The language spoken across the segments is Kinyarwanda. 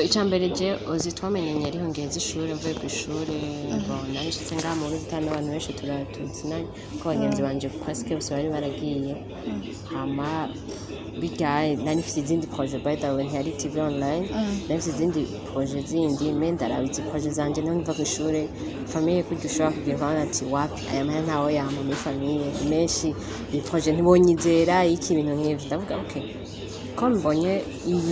Icambere je ozi twamenyanye ariho ngenzi ishuri mvuye ku ishuri mbona nishitse ngaha mu Rutana abantu benshi turatuzina ko bagenzi banje presque bose bari baragiye hama bigaye nani fite izindi projet by the way hari TV online nafite izindi projet zindi menda arabizi projet zanje no mva ku ishuri famille kudushaka kugira bana ati wapi aya mahera ntawo yama muri famille menshi ni projet ntibonyizera iki ibintu nk'ivyo ndavuga okay ko mbonye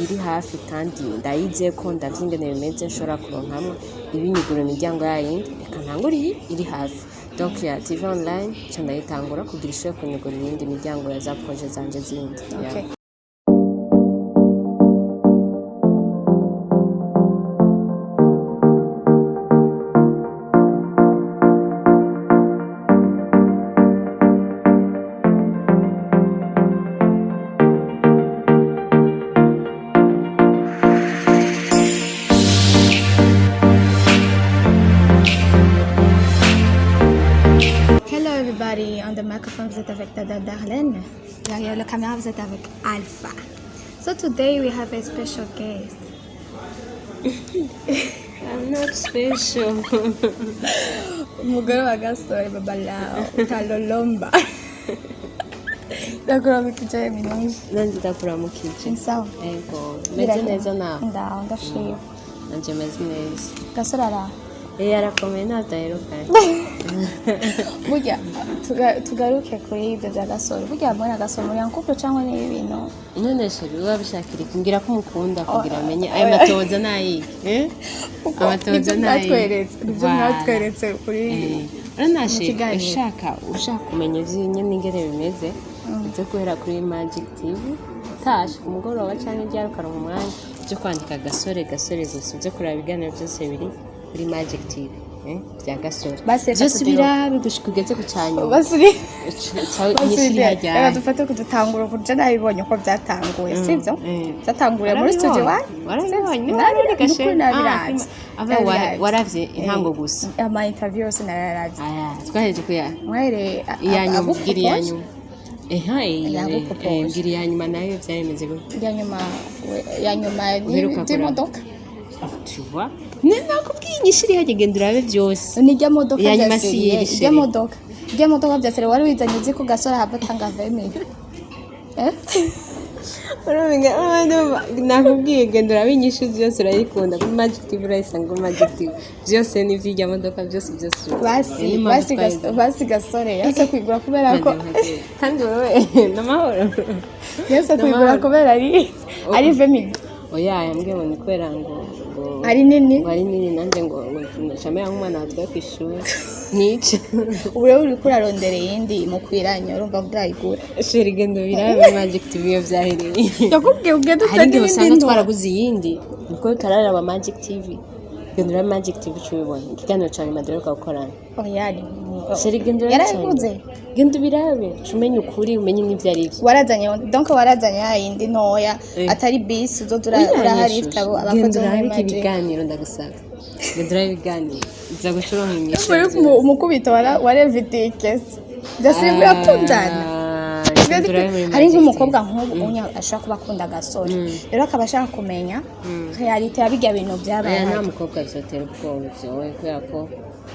iri hafi kandi ndayize ko ndavyingene bimeze nshobora kuronkamwe ibinyugura imiryango yayindi reka ntanguriye iri hafi donc ya TV online cyo ndayitangura kugira ishobora kunyugura iyindi miryango ya za projet zanje zindi okay. On the microphone, vous êtes avec Dada Darlene. Derrière la caméra, vous êtes avec Alpha. So today we have a special guest. I'm not special. Umugore wa gasore babalao utalolomba. Ndakura mukije minonje. Nanje ndakura mukije. Sawa. Ego. Meze neza na. Ndashima. Nanje meze neza. Gasore ara. Arakomeye nataheruka. Burya tugaruke kuri ibyo bya gasore. Burya mbona gasore muri yankuko cyangwa ni ibintu. None sheri wabishakira kungira ko mukunda kugira amenye ayo matoza nayi. Amatoza nayi. Ibyo mwatweretse kuri Ranashe ushaka kumenya zinye n'ingere bimeze. Byo guhera kuri Magic TV. Tasha umugoroba cyane ryaruka mu mwanya byo kwandika gasore gusa byo kuraba ibiganiro byose biri kuri Magic TV bya gasore byose biragushikugeze ku cyanyu basiri hajya dufate kudutangura kuje nabibonye ko byatanguye sivyo byatanguriye muri studio warabibonye waravye intango gusa ama interview yose nararavye twaheje kuya mwere iyanyu mbwira iyanyu mbwira iyanyu nayo byaremeze gute inyuma y'imodoka tu vois nakubwiye inyishiri hagenda urabe byose ni rya modoka rya modoka byasere wari wizanye uzi ko gasore habatanga vemeye nakubwiye genda urabe inyishiri byose urayikunda kuri Magic TV urayisanga Magic TV byose ni vy'irya modoka byose basi gasore yase kwigura kubera ko kandi wewe namahoro yase kwigura kubera ari vemeye oya yambwiye ngo nikwera ngo ari nini nanje ngo shamera nk'umwana watwaye ku ishuri nice ure uri kurarondera yindi mu kwiranya urumva byayigura sheri gendo birabe Magic TV yo byahereye yakubwiye ugende utagende usanga twaraguze yindi niko tararaba Magic TV gendo ra Magic TV cyubona ikiganiro cyane maderuka gukorana oyari sheri gendo yarayiguze gendo birabe umenye ukuri umenye n'ivyo ari byo warazanye yindi ntoya atari bisi uzodura urahari ifite abakozi mu ibiganiro ndagusaba gendo ra ibiganiro iza gushora imisho umukubito wa Leviticus Dasimbu yakundana hari nk'umukobwa nk'ubu ashaka kuba akunda gasore rero akaba ashaka kumenya realite yabijya bintu byabaye nta mukobwa bizotera ubwoba byowe kubera ko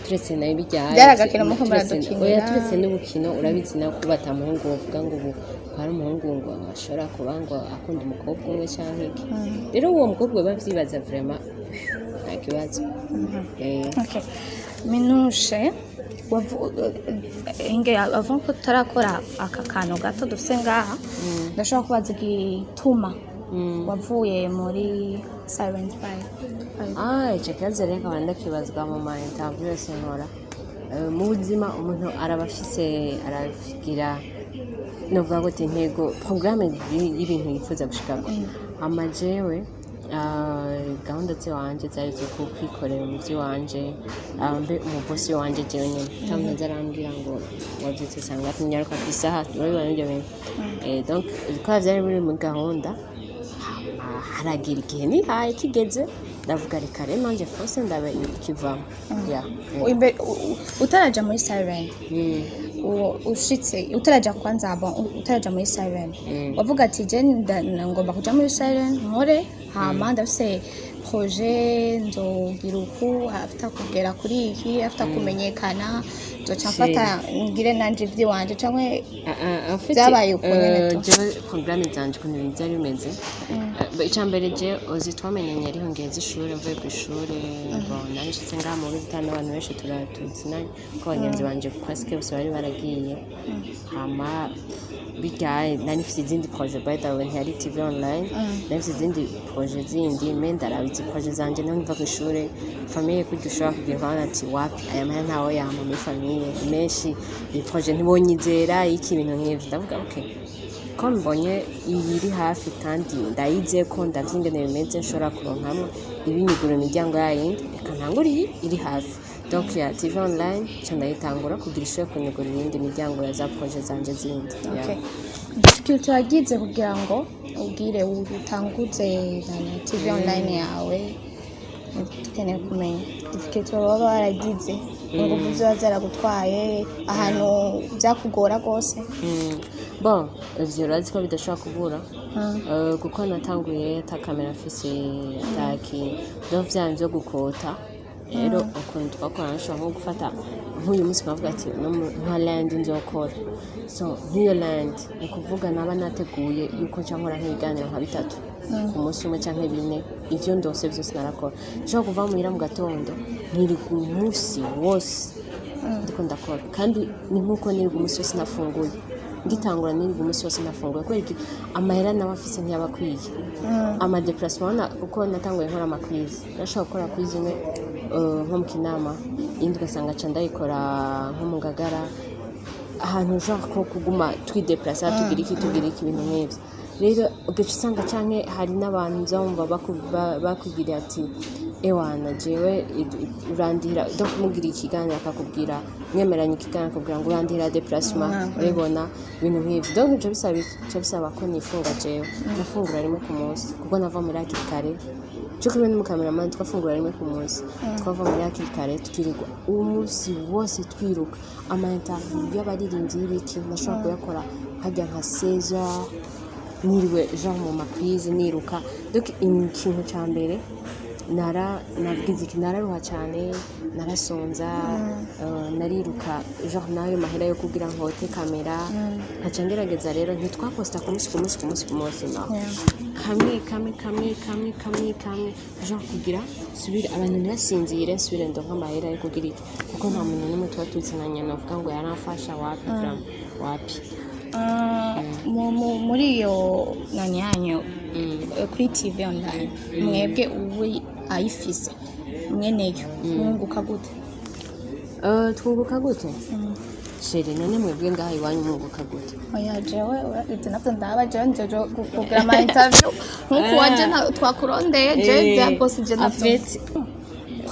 turetse nayo bijyaye byaragakira mu kumara dukinira turetse n'ubukino urabizi nawe kuba atamuhungu bavuga ngo ubu hari umuhungu ngo ashobora kuba ngo akunda umukobwa umwe cyangwa iki rero uwo mukobwa bavyibaza vraiment nta kibazo minushe avant ko tarakora aka kantu gato dufise ngaha ndashaka kubaza igituma wavuye muri Silent Five icyo reka wenda kibazwa mu ma interview yose nkora mu buzima umuntu arabafise arafigira novuga ngo intego programme y'ibintu yifuza gushikako amajewe gahunda z'iwanje zari zo kwikorera mu by'iwanje mbe umubosi wanje jewe nyine tamwe zarambwira ngo wabyutse usanga tunyaruka ku isaha urabibona ibyo bintu donc kwa byari biri mu gahunda haragira igihe nihaye kigeze ndavuga reka rero nanje fose ndabe ikivamo utaraja muri Siren ushitse utaraja kwanza utaraja muri Siren wavuga ati je ngomba kuja muri Siren nkore hama ndafise projet nzogira uku afite kugera kuri iki afite kumenyekana nzoca mfata ngire nanje ivy'iwanje canke vyabaye uko nyene tu jewe programme zanje ukuntu ibintu byari bimeze icambere je uzi twamenyanye ariho ngenzi ishuri mvuye ku ishuri mbona nshitse ngaha mu Rutana abantu benshi tuzinanye ko bagenzi banje presque bose bari baragiye hama bigaye nari mfite izindi projet by the way ntiyari TV online nari mfite izindi projet zindi ndarabizi projet zanje niho nva ku ishuri famille kurya ushobora kugira nkabona ati wapi aya mahera ntawe yama muri famille menshi iyi projet ntibonyizera iki ibintu nk'ivyo ndavuga okay ko mbonye iri hafi kandi ndayize ko ndavye ingene bimeze nshobora kuronkamwo ibinyugura imiryango yayindi reka ntangure iri hafi donc ya TV online cyo ndayitangura kugira ishobora kunyugura iyindi miryango ya za projet zanje zindi difficulty wagize kugira ngo ubwire utanguze na TV online yawe tukeneye kumenya difficulty waba waragize ingufu ziba zaragutwaye ahantu byakugora rwose bon ivyo urazi ko bidashobora kubura kuko natanguye ata kamera afise ataki donc vyanje byo gukota rero ukuntu twakora nshobora nko gufata nk'uyu munsi nkavuga ati nka land nzokora so nk'iyo land ni kuvuga naba nateguye yuko nca nkora nk'ibiganiro nka bitatu ku munsi umwe canke bine ivyo ndose vyose narakora nshobora kuva muhira mu gatondo niriga umunsi wose ndiko ndakora kandi ni nk'uko niriga umunsi wose nafunguye ngitangura niriga umunsi wose nafunguye kubera iki amahera nawe afise ntiyabakwiye amadeplacement uko natanguye nkora amakwizi nashobora gukora kwizi imwe nko mu Kinama indi ugasanga ca ndayikora nko mu Ngagara ahantu ushaka ko kuguma twideplacer tugira iki ibintu nk'ivyo rero ugaca usanga canke hari n'abantu uzumva bakubwira ati ewana jewe urandira do kumugira ikiganiro akakubwira mwemeranye ikiganiro akubwira ngo urandira déplacement urabona ibintu nk'ivyo donc ico bisaba ko nifunga jewe nafungura rimwe ku munsi kuko nava muri hakiri kare cyo kumwe n'umukameraman twafungura rimwe ku munsi twava muri hakiri kare tukirirwa umunsi wose twiruka ama interview y'abaririmbyi y'ibiki nashobora kuyakora hajya nka 16h niriwe genre mu makwizi niruka donc ikintu ca mbere nabwize iki nararuha cyane narasonza nariruka genre nayo mahera yo kugira nkote kamera nkaca ngerageza rero ntitwaposta ku munsi naho kamwe genre kugira subira abantu ntibasinzire nsubire ndonka amahera yo kugira iki kuko nta muntu n'umwe tuba tuzinanye navuga ngo yaramfasha wapi muri iyo nani yanyu kuri TV online mwebwe ubu ayifise mweneyo mwunguka gute twunguka gute sheri none mwebwe ngaha iwanyu mwunguka gute oya jewe uragize navyo ndaba jewe njeje kugira ama interview nkuko waje twakurondeye je bya boss je navyo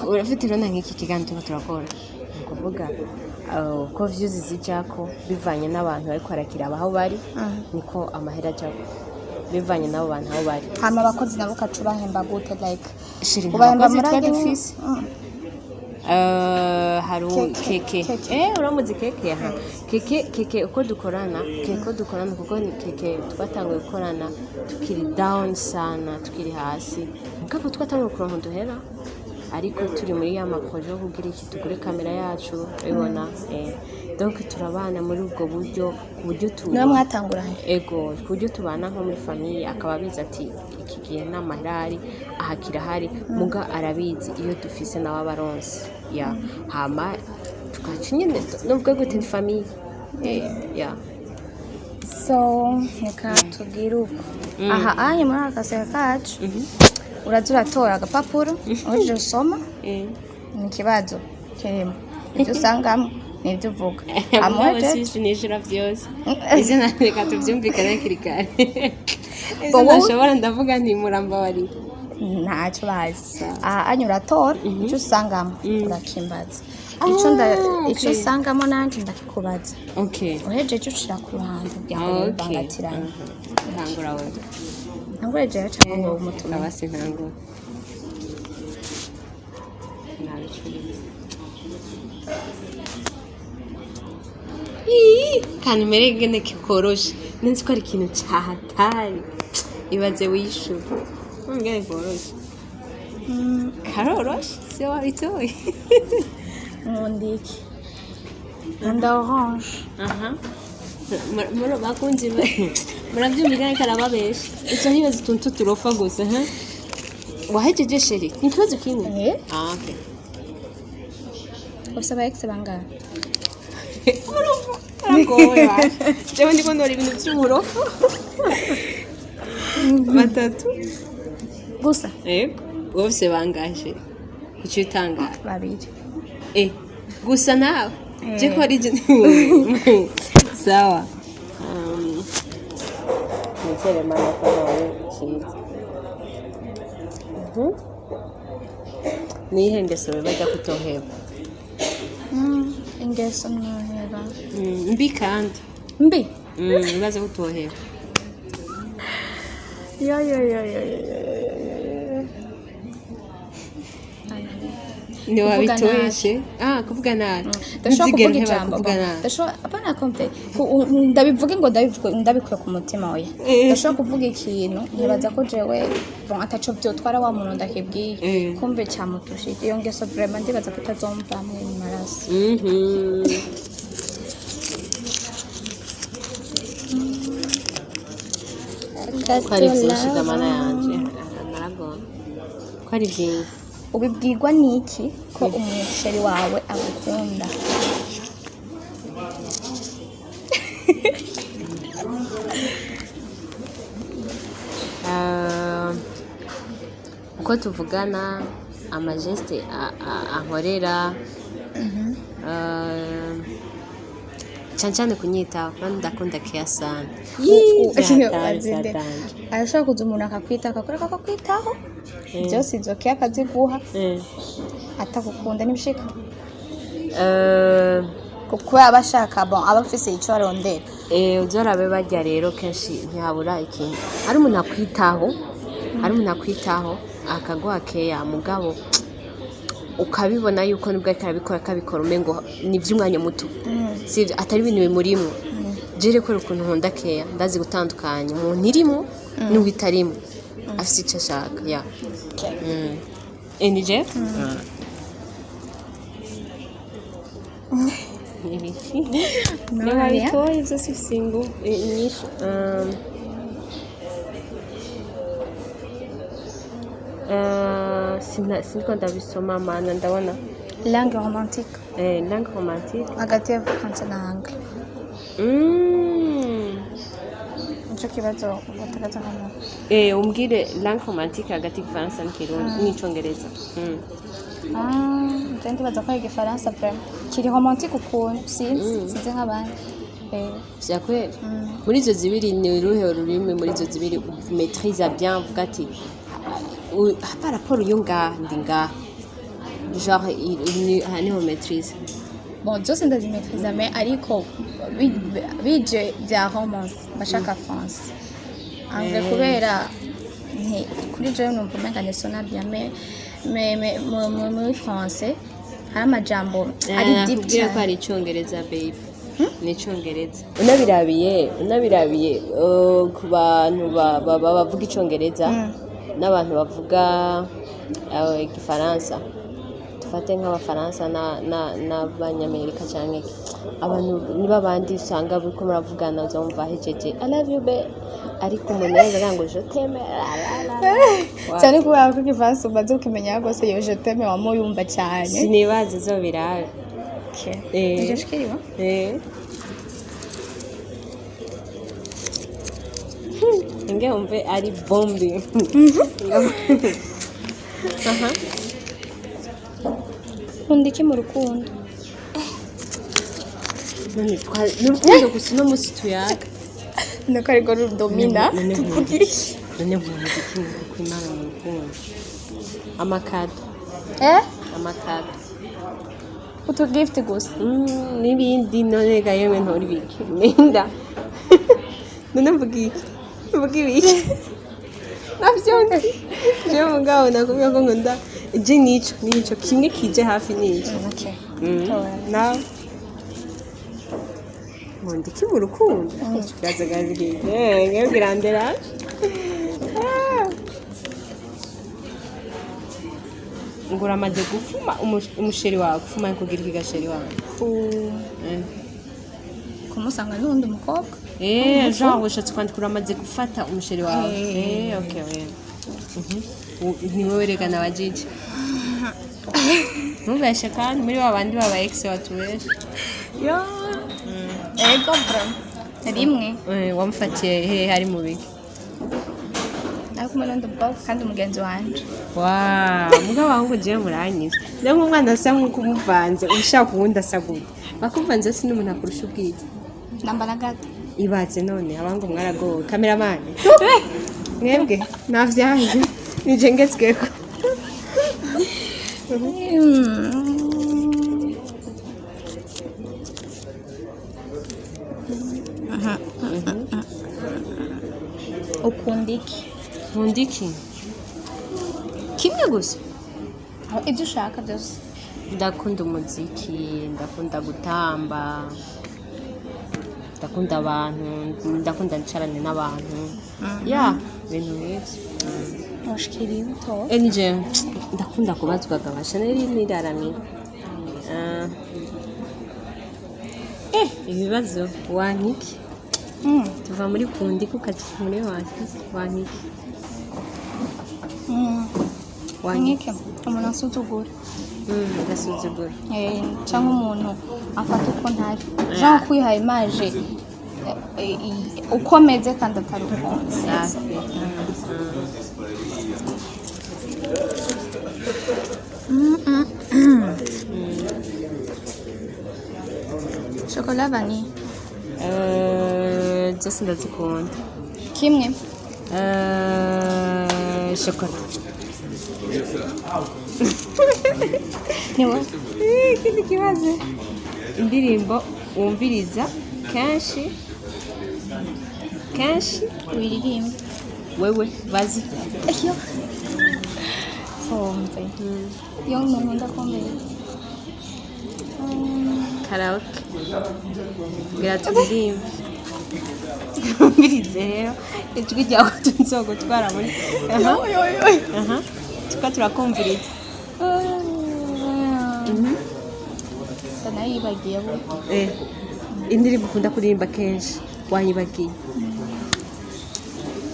urafite rona nk'iki kiganiro turakora kuvuga ko views zijako bivanye n'abantu ariko arakira abaho bari niko amahera ajako bivanye n'abo bantu aho bari hama abakozi nabo kacubahemba gute like ubahemba muri dufise haru keke uramuzi keke uko dukorana kuko ni keke twatanguye gukorana tukiri down sana tukiri hasi ngako twatanguye kuronka duhera ariko turi muri ya maproje yo kugira iki tugure kamera yacu ubona donc turabana muri ubwo buryo ku buryo no mwatanguranye ego ku buryo tubana nko muri famille akaba biza ati iki gihe n'amahirari ahakira hari muga arabizi iyo dufise nawe abaronse ya hama tukacinyene nubwo gute ni famille ya so nika tugiru aha anye muri akaseka kacu uraza uratora agapapuro uje usoma ni ikibazo kirimo ibyo usangamo nibyo uvuga amwe nijira vyose ije nareka tuvyumvikana kirikare ije nashobora ndavuga nti muramba wari ntacyo bazi anye uratora icyo usangamo urakimbaza icyo usangamo nanjye ndakikubaza uheje icyo ushira ku ruhande kugira ngo bibangatirane ntangura wewe ntangure jewe cyangwa ngo umutume abasi ntangura kandi merege ne kikoroshe nzi ko ari ikintu cyahatari ibaze wishyura ngene koroshe karoroshe se wabitoye nkunda iki nkunda orange bakunzi murabyumvikana karababesha icyo niyo zituntu turofa gusa wahejeje sheri ni ikibazo kimwe okay usaba ex bangahe Agoye jewe ndiko ndora ibintu by'uburofu batatu gusa bose bangaje icyo itangara babiri gusa nawe je ko ari sawa nizere mana ko nawe cyiza nihe ngeso baza kutoheba ingeso ntoheba mbi kandi mbi baza kutoheba yo ni wabitoeshe kuvuga nabi ndashobora kuvuga ijambo apana kompe ndabivuge ngo ndabikuye ku mutima we ndashobora kuvuga ikintu ntibaza ko jewe ataco vyotwara wa muntu ndakibwiye kumbe cyamutushije iyo ngeso vraiment ndibaza ko itazomva hamwe mu maraso kwari byinshi damana yanje naragomba kwari byinshi ubibwirwa niki ko umusheri wawe agukunda uko tuvugana amageste ankorera cyane kunyitaho kandi ndakunda care sana arashaka kuza umuntu akakwitaho byose izo care akaziguha atagukunda nibishika kuko abashaka aba afise icyo arondera uzorabe bajya rero kenshi ntihabura ikintu ari umuntu akwitaho akaguha care mugabo ukabibona yuko nubwo akabikora umengo ni by'umwanya muto sivyo atari ibintu bimurimo jere ko ukuntu nkunda care ndazi gutandukanya umuntu irimo n'uwitarimo afite icyo ashaka enije niba bitoye ibyo sisingo nyinshi siniko ndabisoma mana ndabona langue romantique langue romantique hagati ya France na anglais nicyo kibazo batagaza hano umbwire langue romantique hagati y'Igifaransa n'icyongereza ndibaza ko ari Igifaransa vraiment kiri romantique ukuntu sinzi nk'abandi yakuye muri izo zibiri ni uruhe rurimi muri izo zibiri maîtrise bien vuga ati par rapport uyu ngaha ndi ngaha genre niho maîtrise bon byose ndazimaîtrise mais ariko bije bya romance bashaka France anglais kubera kuri jewe numva umenga nesona bien mais muri français hari amajambo ari deep cyane ko ari icyongereza baby ni icyongereza unabirabiye ku bantu bavuga icyongereza n'abantu bavuga Igifaransa dufate nk'abafaransa n'abanyamerika cyangwa abantu niba bandi usanga buriko muravugana uzumva hejeje I love you be ariko umuntu yavuga ngo je t'aime cyane kubera ko Igifaransa umaze ukimenya rwose yo je t'aime wamuyumva cyane sinibaze zo birabe ndashikiriwa umve ari bombi nkunda iki mu rukundo n'urukundo gusa uno munsi tuyaga nako ariko rudomina tuvugisha none nkunda iki kuko imana mu rukundo amakado utu gift gusa n'ibindi none ga yewe ntori biki nenda none mvuga ibiki navyo je mugabo nakubwiye ko nkunda je nico kimwe kije hafi nico na nkunda iki mu rukundo gaza ngebwirandera ngo uramaze gufuma umusheri wawe gufuma kugira iki gasheri wawe kumusanga n'undi mukobwa genre ushatse kwandika uramaze gufata umusheri wawe okay ni wowe regana abajiji ntubeshe kandi muri wa bandi baba ex watubeshe ego bro rimwe wamufatiye he hari mu biki ariko n'undi mukobwa kandi umugenzi wanje mugabo ahubwo jewe muranyiza rero nk'umwana asa nk'uko umuvanze ushaka uwundi asa gute bakuvanze si n'umuntu akurusha ubwiza nambara gato ibatse none abangu mwaragowe kameramani mwebwe navyaje nije ngetsweko ukunda iki kimwe gusa ibyo ushaka byose ndakunda umuziki ndakunda gutamba ndakunda abantu ndakunda nicarane n'abantu ibintu nk'ibyo washikiriye uto nje ndakunda kubazwaga abasha niraramira ibibazo wankiki tuva muri kundi kukazi muri wankiki wankike umuntu asuzugura agasuzugura cyangwa umuntu afata uko ntari jean kwiha image ukomeze kandi atari ukomeze chocolat vanille zose ndazikunda kimwe chocolat niwe ikindi kibazo indirimbo wumviriza kenshi wiririmba wewe bazi iyo fombe iyo umuntu ndakomeye karaoke gira turirimbe wumvirize rero ijwi ryawe tunzogutwara muri tuka turakumviriza nayibagiye indirimbo ukunda kuririmba kenshi wayibagiye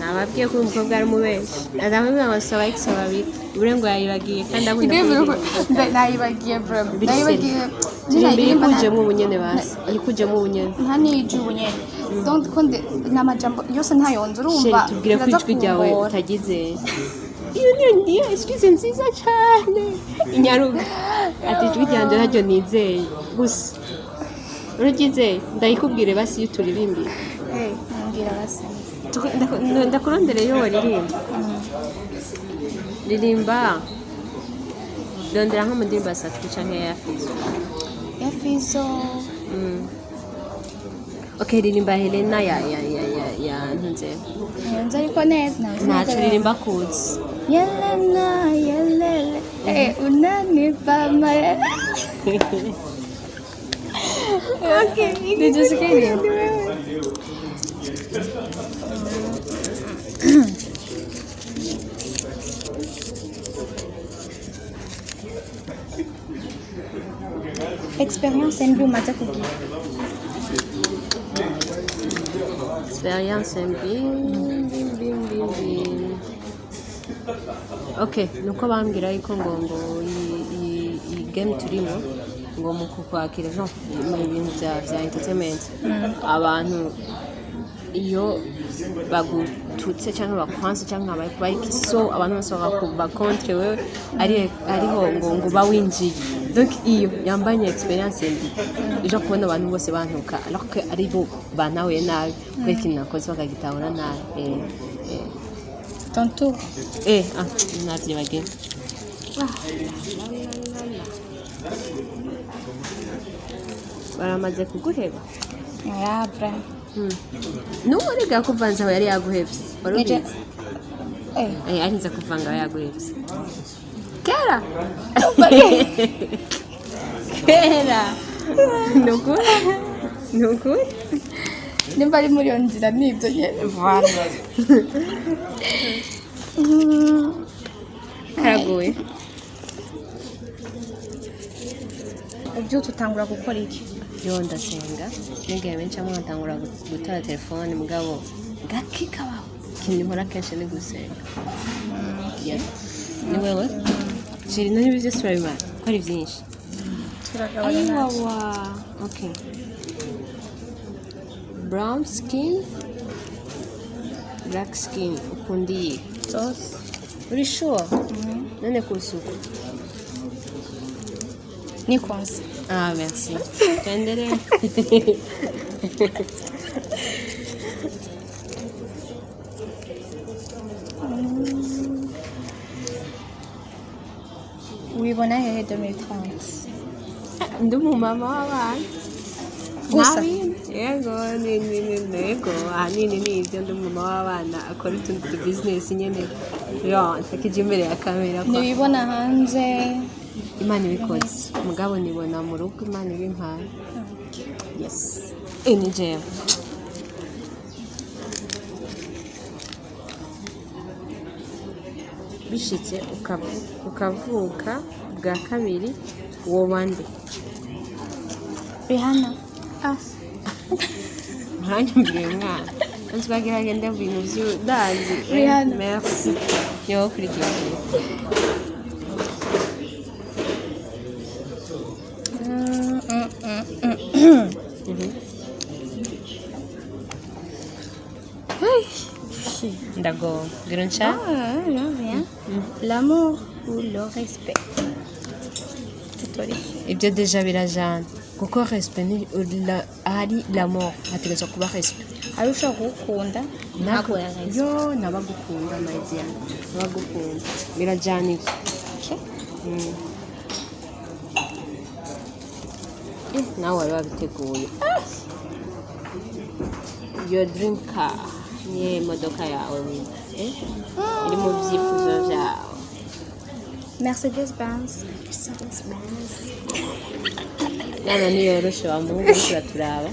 nababwiye ko umukobwa ari umubeshi adamubwira ngo saba x babiri ure ngo yayibagiye kandi akunda kuririmba nayibagiye bro nayibagiye ikujemo ubunyene basi ikujemo ubunyene nta niji ubunyene donc konde namajambo yose ntayonze urumva tubwire ko ijwi ryawe utagize iyo niyo excuse nziza cyane inyaruga ati ijwi ryanjye naryo nizeye gusa urugizeye ndayikubwire basi iyo turirimbira ngira basi ndakurondere iyo waririmba ririmba rondera nko mu ndirimbo ya Satwi canke ya Fizo okay ririmba Helena ya ntunze nzi ariko neza ntaco ririmba kuzi Yelena yelele unanipa mayela okay nijisikie expérience mbi umaze kugira expérience mbi okay nuko bambwira yuko ngo iyi game turimo ngo mu kukwakira no mu bintu bya entertainment abantu iyo bagututse cyangwa bakwanse cyangwa bayikiso abantu bose bakontre wewe ariho ngo bawinjiye donc iyo yambanye experience mbi ije kubona abantu bose bantuka alors que ari bo banawe nabi kweki nakoze bakagitahura nabi tonto navye bagene baramaze kuguheba yabra nuwo rega kuvanza aho yari yaguhevye warubizi arinza kuvanga aho yaguhevye kera nukuri nimba ari muri iyo nzira nibyo nyene karagoye ubyutse utangura gukora iki yo ndasenga n'igihe benshi amwe batangura gutora telefone mugabo gake kabaho ikintu nkora kenshi ni gusenga ni wewe jeri n'ibyo byose urabimara ko ari byinshi turagabanya okay brown skin black skin ukundiye zose uri sure none kusuku ni konse merci tendere wibona hehe 2030 ndi umumama w'abana gusa yego nego ahanini ni ibyo ndi umumama w'abana akora utundi tubizinesi nyine ntakijya imbere ya kamera ntibibona hanze imana ibikoze umugabo nibona mu rugo imana ibimpaye yes ni jewe bishitse ukavuka bwa kabiri woba nde Rihanna mwanyumviye mwana nzwagira agenda mu bintu by'udazi Rihanna merci yo kurikiye D'accord. Grancha? L'amour ou le respect. Ibyo deja birajana. Kuko respect ni ari l'amour. Hategetswe kuba respect. Arusha gukunda ntabwo yareze. Yo nabagukunda my dear. Nabagukunda. Birajana iki? Nawe wari wabiteguye. Your dream car. Ni imodoka yawe iri mu byifuzo byawe Mercedes Benz yana niyoroshe wa muhungu turaturaba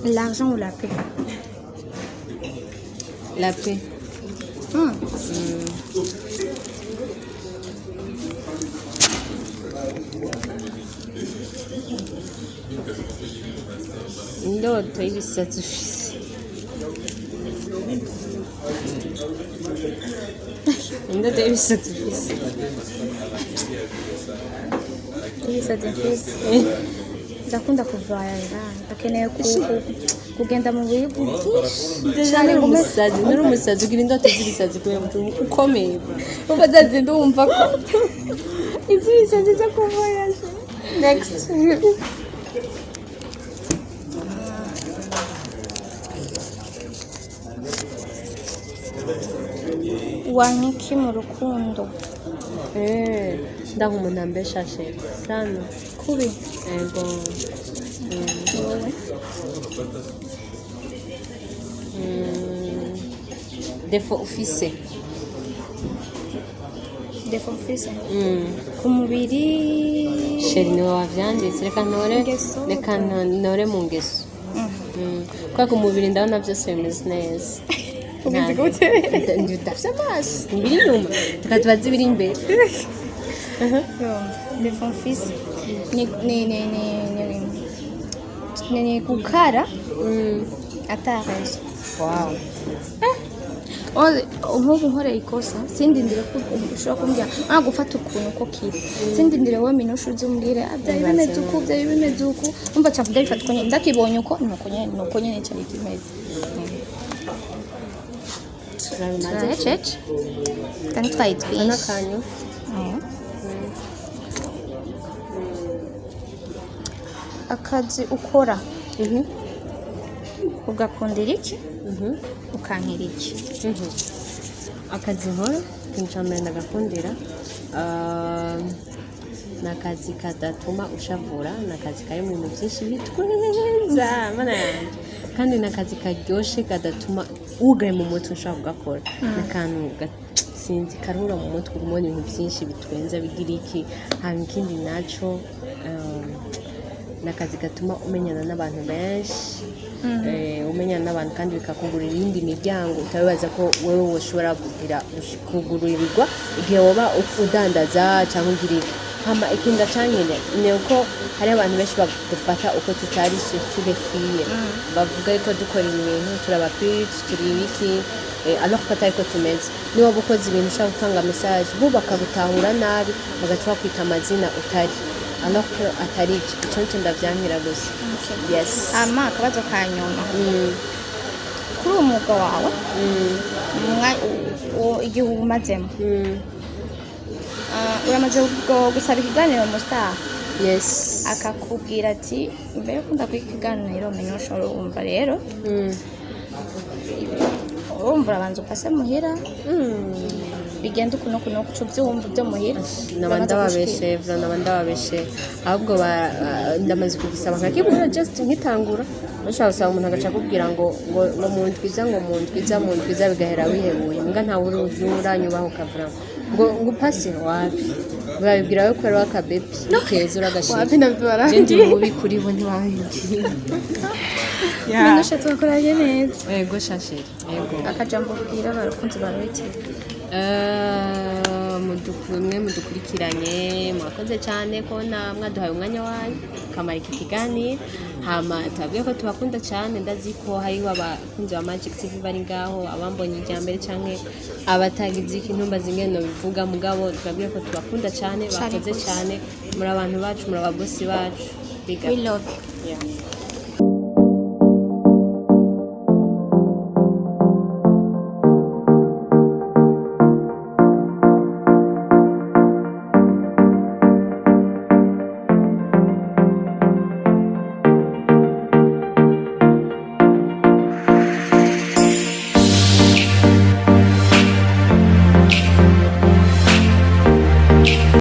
l'argent ou la paix la paix indoto y'ibisatsi ufise indoto y'ibisatsi ufise ibisatsi mfise ndakunda kuvayaga ndakeneye kugenda mu bihugu byinshi nuri umusazi ugira indoto z'ibisazi kubera ukomeye uba zazi ndumva ko iz'ibisazi zo kuvayaga next wanyiki mu rukundo ndaho umuntu ambeshashe sana kubi ego defo ufise ku mubiri sheri niwe wavyanditse reka ntore mu ngeso kubera ku mubiri ndabona byose bimeze neza ubizi gute ndafise amaso imbere inyuma reka tubaze ibiri imbere defo mfise ni gukara atarezo wow nk'ubu nkoreye ikosa sindindire ko ushobora kumbwira gufata ukuntu ko kiri sindindire wowe minusha uzi umbwire byari bimeze uku umva cyangwa ndabifata uko nyine ndakibonye uko nuko nyine cyari kimeze turahecece kandi twayitwishe n'akanyu akazi ukora ugakundira iki ukankira iki akazi nkora kinshambere ndagakundira ni akazi kadatuma ushavura ni akazi kari mu bintu byinshi bitweza mana yanjye kandi ni akazi karyoshe kadatuma wugaye mu mutwe ushobora kugakora ni akantu sinzi karuhura mu mutwe ubona ibintu byinshi bitwenza bigira iki hanyuma ikindi nacyo ni akazi gatuma umenyana n'abantu benshi umenya n'abantu kandi bikakugurira iyindi miryango utabibaza ko wewe ushobora kugururirwa igihe woba udandaza cyangwa ugirira hama ikindi cyanyine ni uko hari abantu benshi badufata uko tutari turefiye bavuga ko dukora ibintu turabapiriti turi ibiki alors ko atari ko tumeze niba ukoze ibintu ushaka gutanga message bo bakagutahura nabi bagaca bakwita amazina utari alors ko atari icyo nicyo ndavyankira gusa yes akabazo ka nyuma kuri uwo mwuga wawe igihe umazemo uramaze gusaba ikiganiro Mustaha yes akakubwira ati mbere ko ndakwiga ikiganiro menya ushobora wumva rero urumva urabanza upase muhira bigenda ukuntu kuco byumva byo muhira nabandababeshe ahubwo ndamaze kugisaba nkakibura just nkitangura bashaka gusaba umuntu agaca kubwira ngo mu ndwiza bigahera wihebuye mbwa ntawe uranyubaho ukavura ngo pasi wapi babibwira ko ari akabebi keza uragashira wapi nabibara ndi mubi kuri bo ntiwabibwira Mino shatu wakoranye neza yego shasheri yego akajambo kubwira abakunzi ba Witiri mudukurikiranye mwakoze cyane ko mwaduhaye umwanya wanyu kamara iki kiganiro hama tabwiye ko tubakunda cyane ndazi ko hariho abakunzi ba Magic TV bari ngaho abambonye ijambere canke abatagize ikintu mbazingeno bivuga mugabo twabwiye ko tubakunda cyane bakoze cyane muri abantu bacu muri ababosi bacu we love yeah